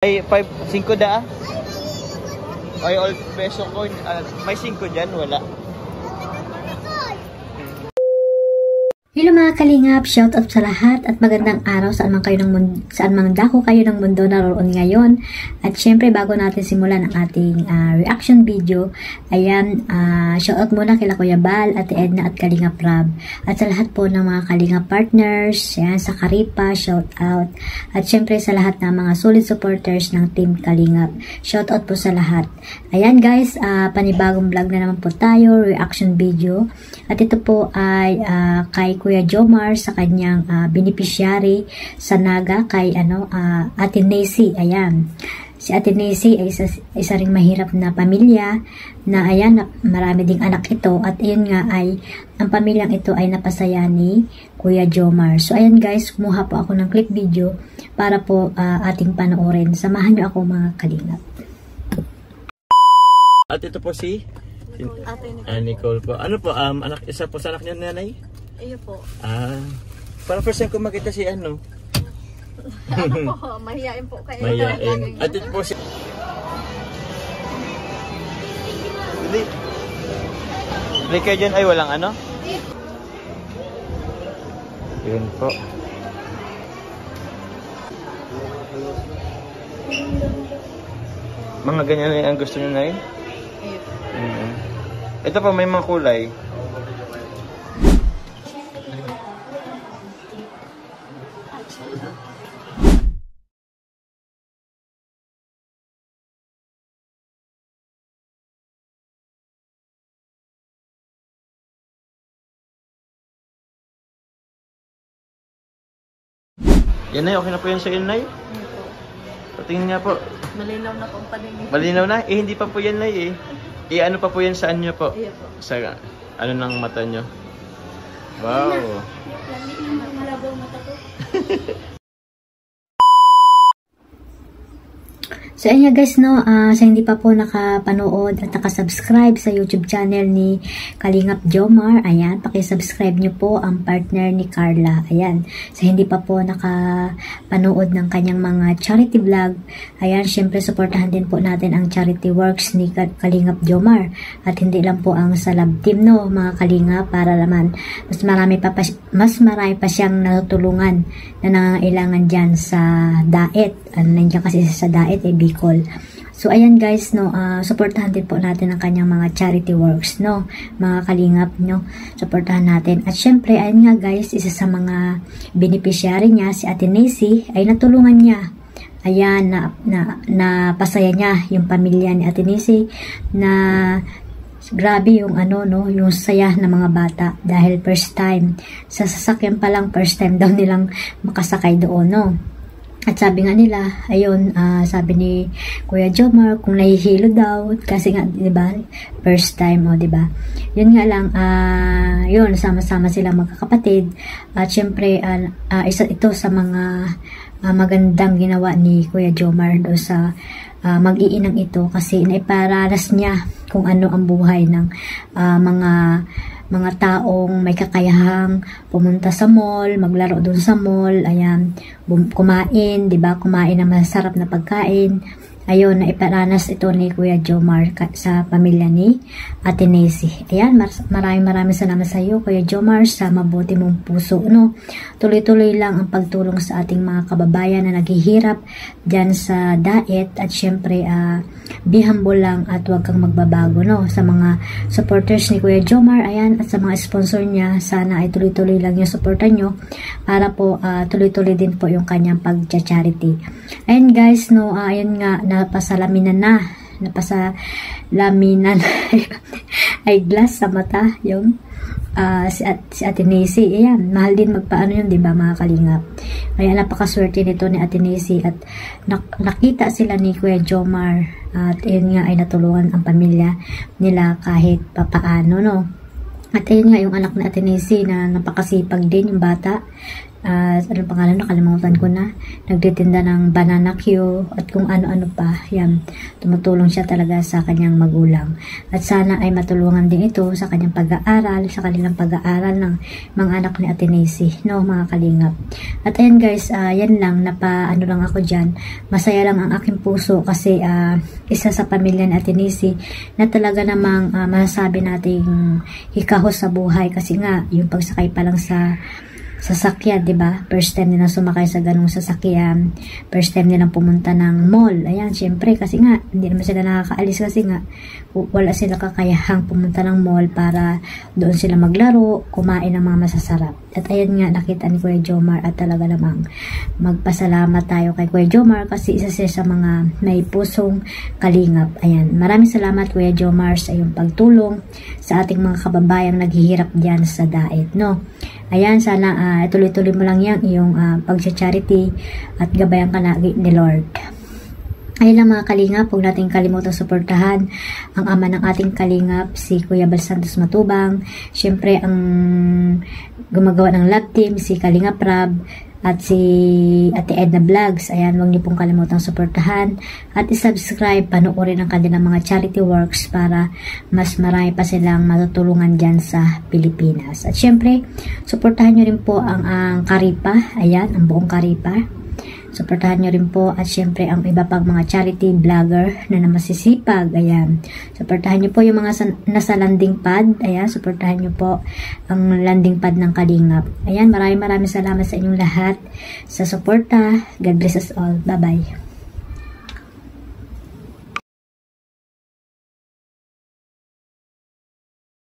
Ay, 5 da. Ay, all peso coin. May 5 dyan, wala. Hello mga kalingap, shout out sa lahat at magandang araw saan man dako kayo ng mundo naroon ngayon. At syempre bago natin simulan ang ating reaction video, ayan, shout out muna kila Kuya Bal, Ate Edna at Kalingap Rab. At sa lahat po ng mga Kalingap partners, ayan, sa Karipa, shout out. At syempre sa lahat ng mga solid supporters ng Team Kalingap, shout out po sa lahat. Ayan guys, panibagong vlog na naman po tayo, reaction video. At ito po ay kay Kuya Jomar sa kanyang beneficiary sa Naga kay Ate Nancy. Ayan. Si Ate Nancy ay isa ring mahirap na pamilya na ayan, marami ding anak ito at ayun nga ay ang pamilyang ito ay napasaya ni Kuya Jomar. So ayan guys, kumuha po ako ng clip video para po ating panoorin. Samahan niyo ako mga kalingap. At ito po si Ate Nicole po. Ano po, isa po sa anak niyo nanay? Iyo po. Parang first time ko makita si ano. Ano po, mahihain po kayo. Mahihain. At ito po si... Hindi kayo dyan ay walang ano? Yun po. Mga ganyan na ang gusto nyo na yun? Ito pa may mga kulay. Yan na, okay na po yan sa inay? Patingin nga po. Malinaw na po ang paningin. Malinaw na? Eh, hindi pa po yan nay eh. Ano pa po yan sa anyo po? Iyo po. Sa ano ng mata nyo? Wow. Malabaw mata po. So ayan guys no, sa hindi pa po nakapanood at nakasubscribe sa YouTube channel ni Kalingap Jomar, ayan, paki-subscribe nyo po ang partner ni Carla. Ayan, sa hindi pa po nakapanood ng kanyang mga charity vlog, ayan, syempre supportahan din po natin ang charity works ni Kalingap Jomar. At hindi lang po ang sa love team no, mga Kalingap, para naman mas marami pa siyang natutulungan na nangangailangan dyan sa diet. Nandiyan kasi sa diet Bicol. So ayan guys no, suportahan din po natin ang kanyang mga charity works no, mga Kalingap no, suportahan natin. At syempre ayan nga guys, isa sa mga beneficiary niya si Ate Nancy ay natulungan niya. Ayan, na pasaya niya yung pamilya ni Ate Nancy, na grabe yung yung saya ng mga bata dahil first time sa sasakyan pa lang, first time daw nilang makasakay doon no. At sabi nga nila, ayun, sabi ni Kuya Jomar kung nahihilo daw kasi nga 'di ba, first time o 'di ba. Yun nga lang, yun, sama-sama silang magkakapatid. At syempre isa ito sa mga magandang ginawa ni Kuya Jomar do sa mag-iinang ito, kasi naiparanas niya kung ano ang buhay ng mga taong may kakayahang pumunta sa mall, maglaro doon sa mall, ayan, kumain, 'di ba? Kumain ng masarap na pagkain. Ayun, naiparanas ito ni Kuya Jomar sa pamilya ni Ate Nancy. Ayan, maraming salamat sa iyo Kuya Jomar sa mabuti mong puso no. Tuloy-tuloy lang ang pagtulong sa ating mga kababayan na naghihirap diyan sa diet. At syempre be humble lang at huwag kang magbabago no. Sa mga supporters ni Kuya Jomar, ayan, at sa mga sponsor niya, sana ay tuloy-tuloy lang yung suportan nyo para po tuloy-tuloy din po yung kanyang pag-charity. Ayan guys no, ayun nga, napasalamin ay glass sa mata yung si Ate Nancy. Ayan, mahal din magpaano yun, 'di ba mga Kalingap? Kaya napakaswerte nito ni Ate Nancy at nakita sila ni Kuya Jomar at ayun nga ay natulungan ang pamilya nila kahit papaano no. At ayun nga yung anak ni Ate Nancy na napakasipag din yung bata Ano pangalan, nakalimutan ko na. Nagtitinda ng banana Q at kung ano-ano pa. Yan, tumutulong siya talaga sa kanyang magulang. At sana ay matulungan din ito sa kanyang pag-aaral, sa kanilang pag-aaral ng mga anak ni Ate Nancy, no, mga kalingap. At ayan guys, yan lang, ano lang ako dyan. Masaya lang ang aking puso kasi isa sa pamilya ni Ate Nancy na talaga namang masasabi nating hikahos sa buhay kasi nga, yung pagsakay pa lang sa sasakyan, 'di ba? First time nila sumakay sa ganung sasakyan. First time nilang pumunta ng mall. Ayan, syempre kasi nga hindi naman sila nakakaalis kasi nga wala sila kakayahang pumunta ng mall para doon sila maglaro, kumain ng mga masasarap. At ayan nga, nakita ni Kuya Jomar at talaga namang magpasalamat tayo kay Kuya Jomar kasi isa siya sa mga may pusong kalingap. Ayan, maraming salamat Kuya Jomar sa iyong pagtulong sa ating mga kababayang naghihirap diyan sa daet, no? Ayan, sana tuloy-tuloy mo lang yan yung pag-charity at gabayan ka na ni Lord. Ayun lang mga kalingap, huwag natin kalimutang suportahan ang ama ng ating kalingap, si Kuya Bal Santos Matubang. Siyempre, ang gumagawa ng love team, si Kalingap Rab, at si Ate Edna Vlogs. Ayan, huwag niyo pong kalimutang suportahan at isubscribe, panoorin ang kanilang mga charity works para mas marami pa silang matutulungan dyan sa Pilipinas. At syempre, suportahan nyo rin po ang Karipa. Ayan, ang buong Karipa. Suportahan nyo rin po at syempre ang iba pang mga charity vlogger na namasisipag. Ayan. Suportahan nyo po yung mga nasa landing pad. Ayan. Suportahan nyo po ang landing pad ng Kalingap. Ayan. Maraming salamat sa inyong lahat sa suporta. God bless us all. Bye-bye.